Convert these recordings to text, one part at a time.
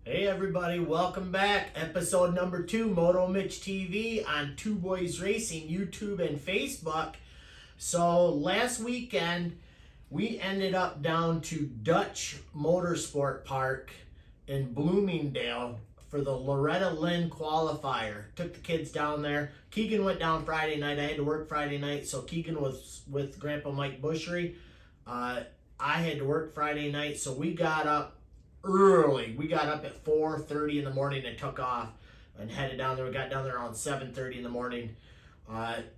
Hey everybody, welcome back. Episode number 2, Moto Mitch TV on Two Boys Racing, YouTube and Facebook. So last weekend, we ended up down to Dutch Motorsport Park in Bloomingdale for the Loretta Lynn qualifier. Took the kids down there. Keegan went down Friday night. I had to work Friday night, so Keegan was with Grandpa Mike Bushery. I had to work Friday night, so we got up early. We got up at 4:30 in the morning and took off and headed down there. We got down there around 7:30 in the morning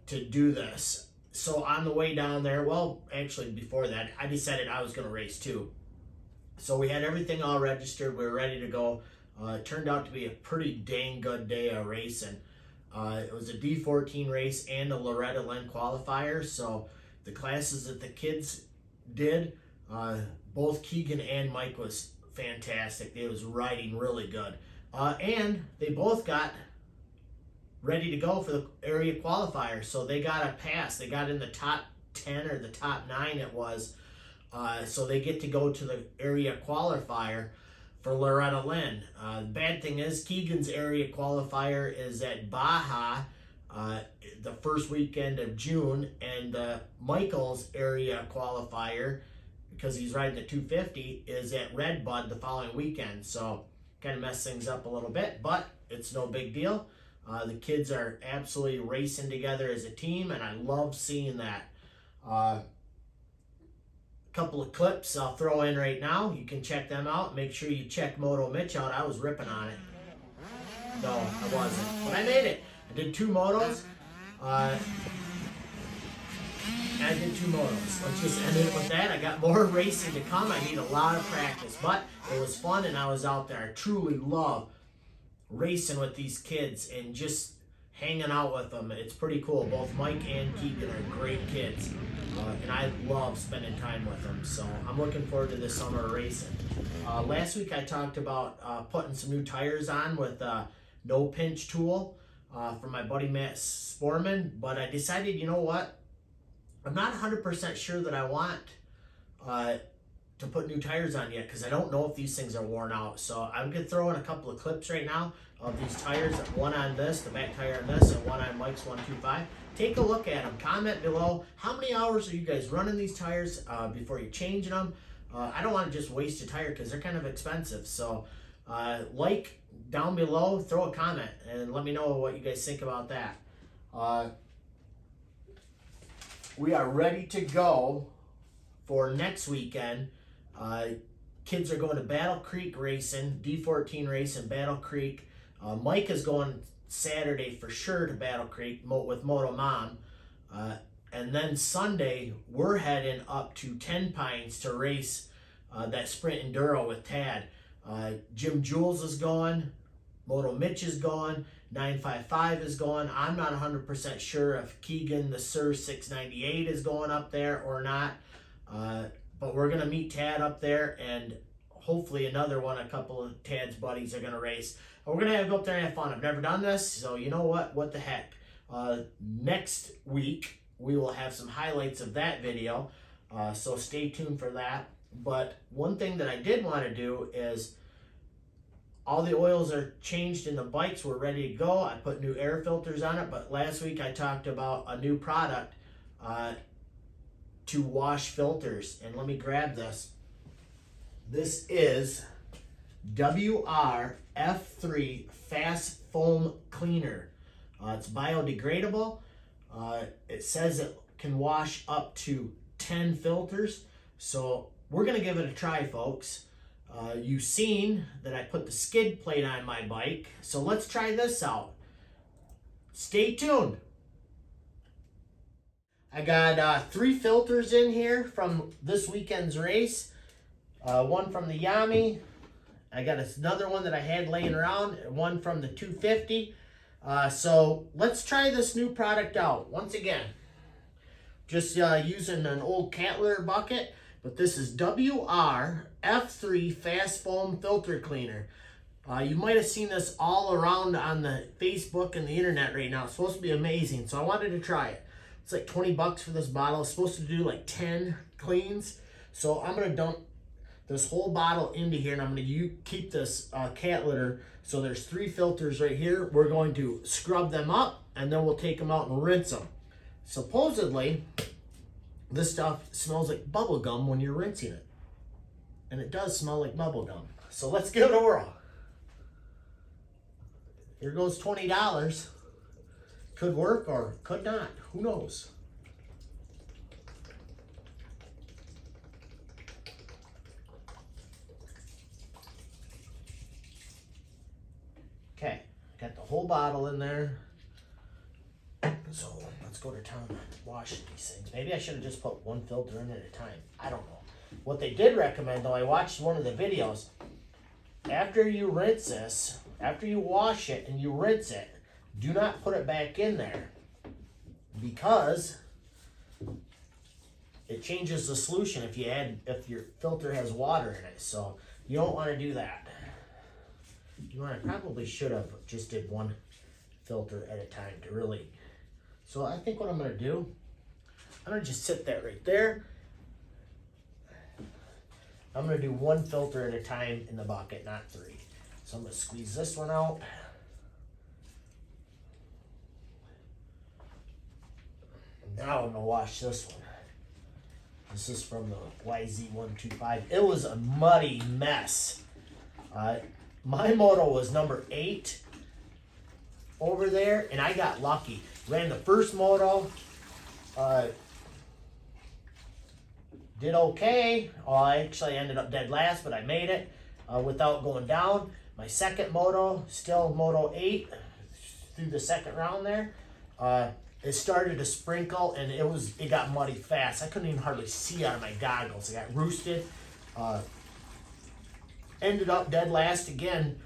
to do this. So on the way down there, well, actually before that, I decided I was going to race too. So we had everything all registered. We were ready to go. It turned out to be a pretty dang good day of racing. It was a D14 race and a Loretta Lynn qualifier. So the classes that the kids did, both Keegan and Mike was fantastic. They was riding really good. And they both got ready to go for the area qualifier. So they got a pass. They got in the top 10 or the top 9 it was. So they get to go to the area qualifier for Loretta Lynn. The bad thing is Keegan's area qualifier is at Baja the first weekend of June, and Michael's area qualifier, because he's riding the 250, is at Red Bud the following weekend. So kind of mess things up a little bit, but it's no big deal. The kids are absolutely racing together as a team, and I love seeing that. Couple of clips I'll throw in right now. You can check them out. Make sure you check Moto Mitch out. I was ripping on it. No, I wasn't. But I made it. I did 2 motos. Let's just end it with that. I got more racing to come. I need a lot of practice, but it was fun and I was out there. I truly love racing with these kids and just hanging out with them. It's pretty cool. Both Mike and Keegan are great kids, and I love spending time with them. So I'm looking forward to this summer racing. Last week I talked about putting some new tires on with no pinch tool from my buddy Matt Sporman, but I decided, you know what? I'm not 100% sure that I want to put new tires on yet, because I don't know if these things are worn out. So I'm going to throw in a couple of clips right now of these tires, one on this, the back tire on this, and one on Mike's 125. Take a look at them. Comment below, how many hours are you guys running these tires before you're changing them? I don't want to just waste a tire because they're kind of expensive. So like down below, throw a comment, and let me know what you guys think about that. We are ready to go for next weekend. Kids are going to Battle Creek racing, D14 racing, Battle Creek. Mike is going Saturday for sure to Battle Creek with Moto Mom. And then Sunday, we're heading up to Ten Pines to race that Sprint Enduro with Tad. Jim Jules is going. Moto Mitch is going. 955 is going. I'm not 100% sure if Keegan, the Sir 698, is going up there or not. But we're going to meet Tad up there, and hopefully another one, a couple of Tad's buddies are going to race. And we're going to go up there and have fun. I've never done this, so you know what the heck. Next week, we will have some highlights of that video, so stay tuned for that. But one thing that I did want to do is, all the oils are changed in the bikes. We're ready to go. I put new air filters on it, but last week I talked about a new product to wash filters. And let me grab this. This is WR-F3 Fast Foam Cleaner. It's biodegradable. It says it can wash up to 10 filters. So we're going to give it a try, folks. You've seen that I put the skid plate on my bike, so let's try this out. Stay tuned. I got 3 filters in here from this weekend's race. One from the Yami. I got another one that I had laying around, and one from the 250. So let's try this new product out. Once again, just using an old cat litter bucket. But this is WR-F3 Fast Foam Filter Cleaner. You might have seen this all around on the Facebook and the internet right now. It's supposed to be amazing, so I wanted to try it. It's like 20 bucks for this bottle. It's supposed to do like 10 cleans. So I'm going to dump this whole bottle into here, and I'm going to keep this cat litter. So there's 3 filters right here. We're going to scrub them up, and then we'll take them out and rinse them. Supposedly, this stuff smells like bubble gum when you're rinsing it. And it does smell like bubble gum. So let's give it a whirl. Here goes $20. Could work or could not. Who knows? Okay, got the whole bottle in there. So let's go to town on washing these things. Maybe I should have just put 1 filter in at a time. I don't know. What they did recommend, though, I watched one of the videos. After you rinse this, after you wash it and you rinse it, do not put it back in there, because it changes the solution if your filter has water in it. So you don't want to do that. I probably should have just did 1 filter at a time to really. So I think what I'm going to do, I'm going to just sit that right there. I'm going to do 1 filter at a time in the bucket, not 3. So I'm going to squeeze this one out. Now I'm going to wash this one. This is from the YZ125. It was a muddy mess. My moto was number 8 over there, and I got lucky. Ran the first moto. Did okay. I actually ended up dead last, but I made it without going down. My second moto, still Moto 8, through the second round there. It started to sprinkle, and it got muddy fast. I couldn't even hardly see out of my goggles. I got roosted. Ended up dead last again,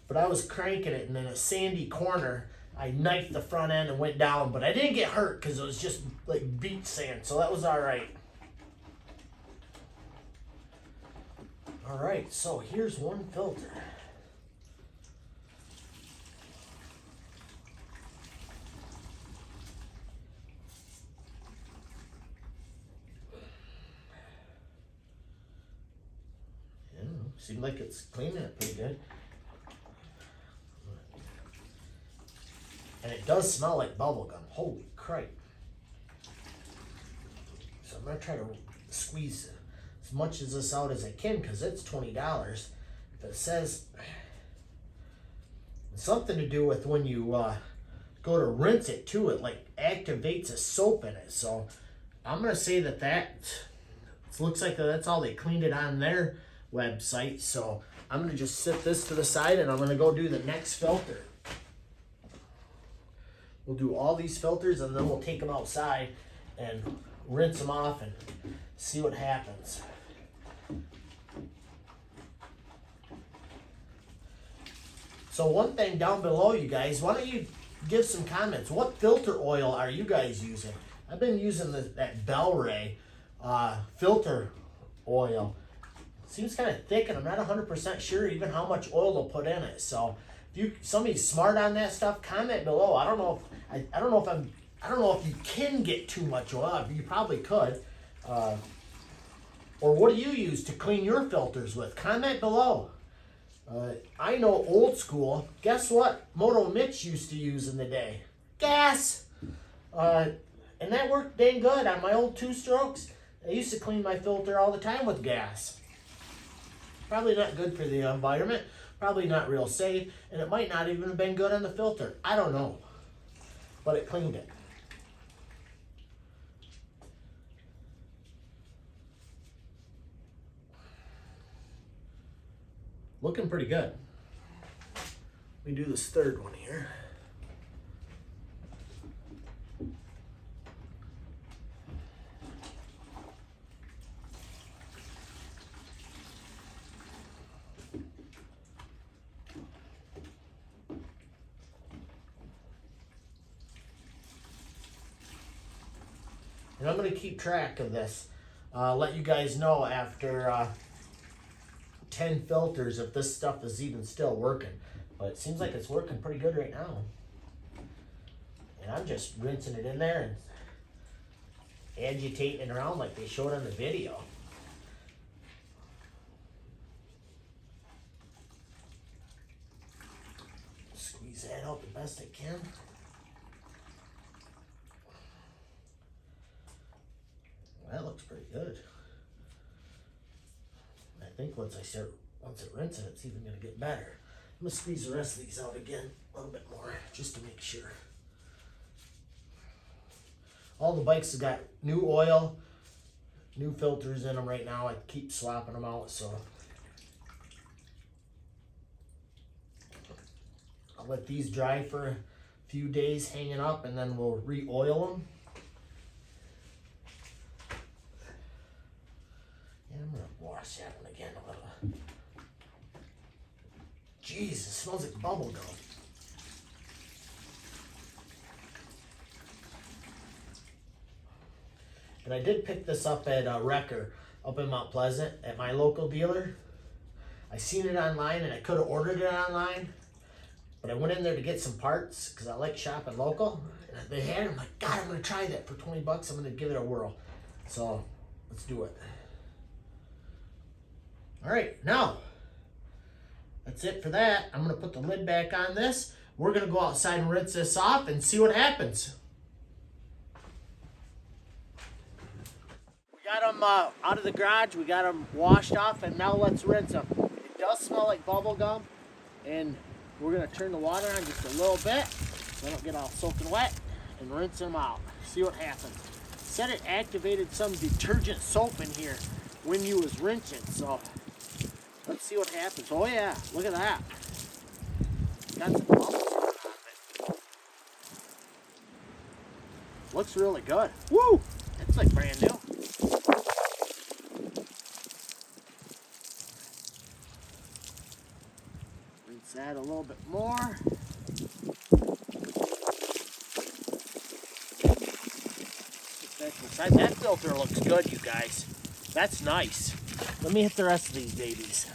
but I was cranking it, and in a sandy corner, I knifed the front end and went down, but I didn't get hurt because it was just like beach sand, so that was all right. All right, so here's 1 filter. Yeah, seems like it's cleaning it pretty good. And it does smell like bubble gum. Holy crap. So I'm going to try to squeeze as much of this out as I can, because it's $20. If it says something to do with when you go to rinse it too, it like activates a soap in it. So I'm going to say that it looks like that's all they cleaned it on their website. So I'm going to just sit this to the side, and I'm going to go do the next filter. We'll do all these filters, and then we'll take them outside and rinse them off and see what happens. So one thing down below, you guys, why don't you give some comments? What filter oil are you guys using? I've been using that Bel-Ray filter oil. It seems kind of thick, and I'm not 100% sure even how much oil they'll put in it. So if somebody's smart on that stuff, comment below. I don't know if you can get too much oil. You probably could. Or what do you use to clean your filters with? Comment below. I know old school. Guess what Moto Mitch used to use in the day? Gas. And that worked dang good on my old 2-strokes. I used to clean my filter all the time with gas. Probably not good for the environment. Probably not real safe. And it might not even have been good on the filter. I don't know. But it cleaned it. Looking pretty good. Let me do this third one here. And I'm going to keep track of this. Let you guys know after 10 filters if this stuff is even still working. But it seems like it's working pretty good right now. And I'm just rinsing it in there and agitating it around like they showed on the video. can. That looks pretty good. I think once it rinses, it's even gonna get better. I'm gonna squeeze the rest of these out again a little bit more, just to make sure. All the bikes have got new oil, new filters in them right now. I keep swapping them out, so I'll let these dry for a few days hanging up, and then we'll re-oil them. Yeah, I'm gonna wash that one again a little. Jeez, it smells like bubble gum. And I did pick this up at Wrecker up in Mount Pleasant at my local dealer. I seen it online and I could have ordered it online, but I went in there to get some parts because I like shopping local. And they had it. I'm like, God, I'm gonna try that for 20 bucks. I'm gonna give it a whirl. So let's do it. All right, now that's it for that. I'm gonna put the lid back on this. We're gonna go outside and rinse this off and see what happens. We got them out of the garage. We got them washed off, and now let's rinse them. It does smell like bubble gum, and we're gonna turn the water on just a little bit so they don't get all soaking wet, and rinse them out. See what happens. It said it activated some detergent soap in here when you was rinsing, so let's see what happens. Oh yeah, look at that. Got some bubbles on it. Looks really good. Woo! It's like brand new. Rinse that a little bit more. That filter looks good, you guys. That's nice. Let me hit the rest of these babies.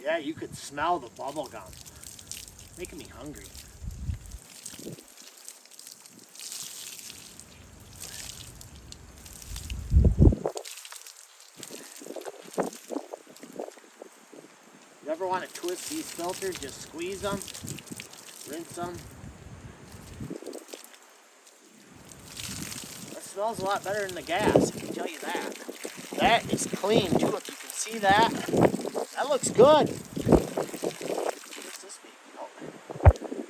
Yeah, you could smell the bubble gum. Making me hungry. You ever want to twist these filters? Just squeeze them, rinse them. It smells a lot better than the gas, I can tell you that. That is clean too, if you can see that. That looks good. What's this baby? Oh.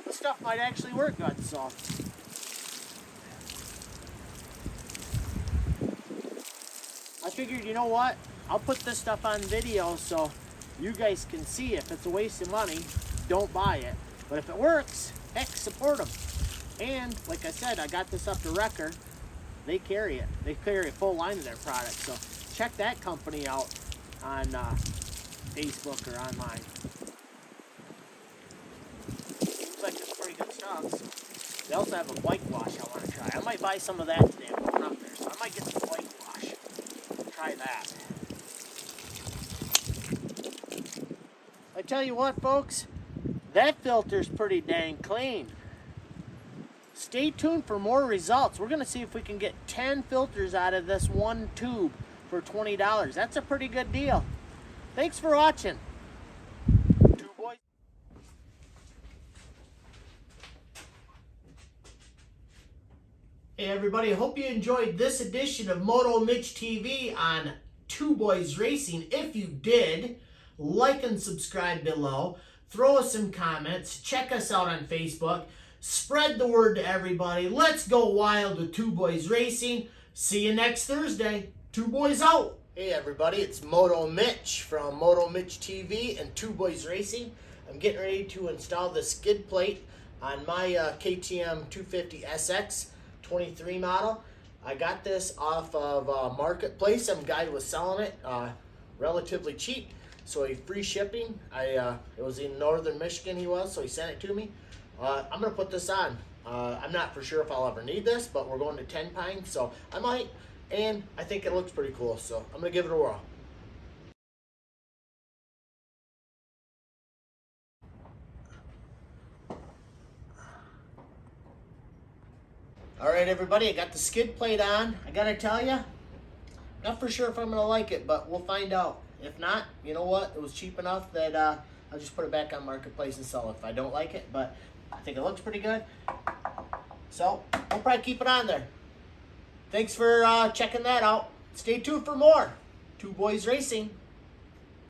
This stuff might actually work good, so. I figured, you know what? I'll put this stuff on video so you guys can see. If it's a waste of money, don't buy it. But if it works, heck, support them. And like I said, I got this up to Wrecker. They carry it. They carry a full line of their products. So check that company out on Facebook or online. Seems like it's pretty good stuff. So they also have a bike wash I want to try. I might buy some of that today. I'm going up there, so I might get some bike wash. Try that. I tell you what, folks, that filter's pretty dang clean. Stay tuned for more results. We're going to see if we can get 10 filters out of this one tube for $20. That's a pretty good deal. Thanks for watching. Two boys. Hey everybody, I hope you enjoyed this edition of Moto Mitch TV on Two Boys Racing. If you did, like and subscribe below. Throw us some comments. Check us out on Facebook. Spread the word to everybody. Let's go wild with Two Boys Racing. See you next Thursday. Two Boys out. Hey everybody, it's Moto Mitch from Moto Mitch TV and Two Boys Racing. I'm getting ready to install the skid plate on my KTM 250 SX 23 model. I got this off of Marketplace. Some guy was selling it relatively cheap, so he free shipping. It was in northern Michigan he was, so he sent it to me. I'm gonna put this on. I'm not for sure if I'll ever need this, but we're going to 10 Pine, so I might, and I think it looks pretty cool, so I'm gonna give it a whirl. All right, everybody, I got the skid plate on. I gotta tell you, not for sure if I'm gonna like it, but we'll find out. If not, you know what? It was cheap enough that I'll just put it back on Marketplace and sell it if I don't like it, but I think it looks pretty good. So we'll probably keep it on there. Thanks for checking that out. Stay tuned for more. Two Boys Racing.